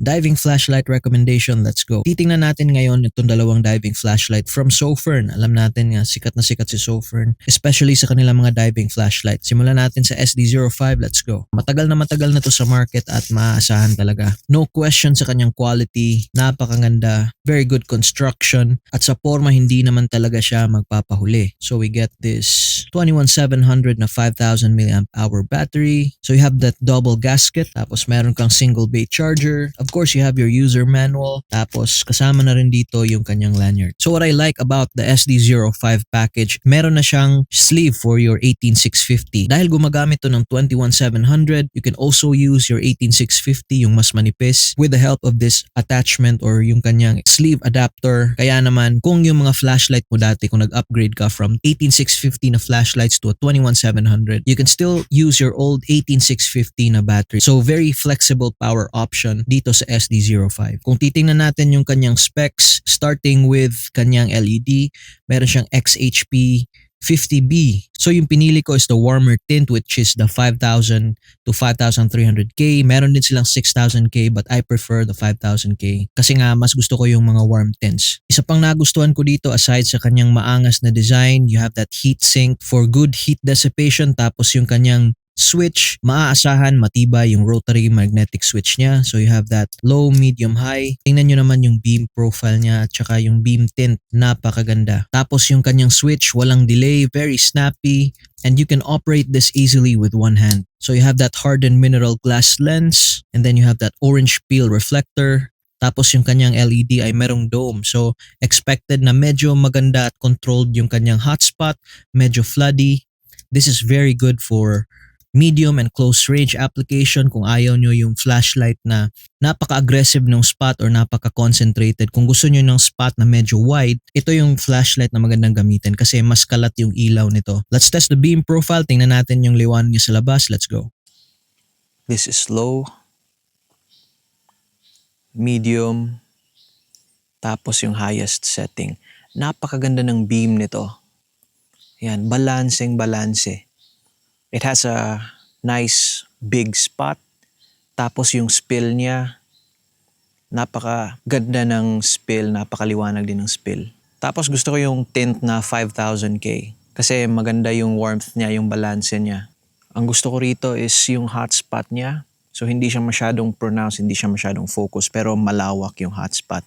Diving flashlight recommendation, let's go. Titingnan natin ngayon itong dalawang diving flashlight from Sofern. Alam natin nga, sikat na sikat si Sofern, especially sa kanilang mga diving flashlight. Simulan natin sa SD05, let's go. Matagal na to sa market at maaasahan talaga. No question sa kanyang quality, napakaganda, very good construction, at sa forma hindi naman talaga siya magpapahuli. So we get this 21700 na 5000 mAh battery. So you have that double gasket, tapos meron kang single bay charger. Of course, you have your user manual, tapos kasama na rin dito yung kanyang lanyard. So what I like about the SD05 package, meron na siyang sleeve for your 18650. Dahil gumagamit to ng 21700, you can also use your 18650, yung mas manipis, with the help of this attachment or yung kanyang sleeve adapter. Kaya naman, kung yung mga flashlight mo dati, kung nag-upgrade ka from 18650 na flashlights to a 21700, you can still use your old 18650 na battery. So very flexible power option dito sa SD05. Kung titingnan natin yung kanyang specs, starting with kanyang LED, meron siyang XHP 50B. So yung pinili ko is the warmer tint, which is the 5000 to 5300K. Meron din silang 6000K, but I prefer the 5000K kasi nga mas gusto ko yung mga warm tints. Isa pang nagustuhan ko dito, aside sa kanyang maangas na design, you have that heat sink for good heat dissipation, tapos yung kanyang switch, maaasahan, matibay yung rotary magnetic switch niya. So you have that low, medium, high. Tingnan nyo naman yung beam profile niya at saka yung beam tint, napakaganda. Tapos yung kanyang switch, walang delay, very snappy, and you can operate this easily with one hand. So you have that hardened mineral glass lens, and then you have that orange peel reflector. Tapos yung kanyang LED ay merong dome. So expected na medyo maganda at controlled yung kanyang hotspot, medyo floody. This is very good for medium and close range application kung ayaw nyo yung flashlight na napaka-aggressive ng spot or napaka-concentrated. Kung gusto nyo ng spot na medyo wide, ito yung flashlight na magandang gamitin kasi mas kalat yung ilaw nito. Let's test the beam profile. Tingnan natin yung liwanag niya sa labas. Let's go. This is low, medium, tapos yung highest setting. Napakaganda ng beam nito. Yan, balanse. It has a nice big spot. Tapos yung spill niya, napakaganda ng spill, napakaliwanag din ng spill. Tapos gusto ko yung tint na 5000K kasi maganda yung warmth niya, yung balanse niya. Ang gusto ko rito is yung hotspot niya. So hindi siya masyadong pronounced, hindi siya masyadong focus, pero malawak yung hotspot.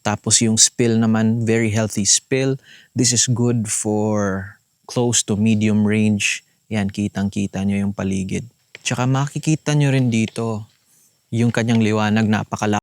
Tapos yung spill naman, very healthy spill. This is good for close to medium range. Yan, kitang-kita nyo yung paligid. Tsaka makikita nyo rin dito yung kanyang liwanag, napakalawak.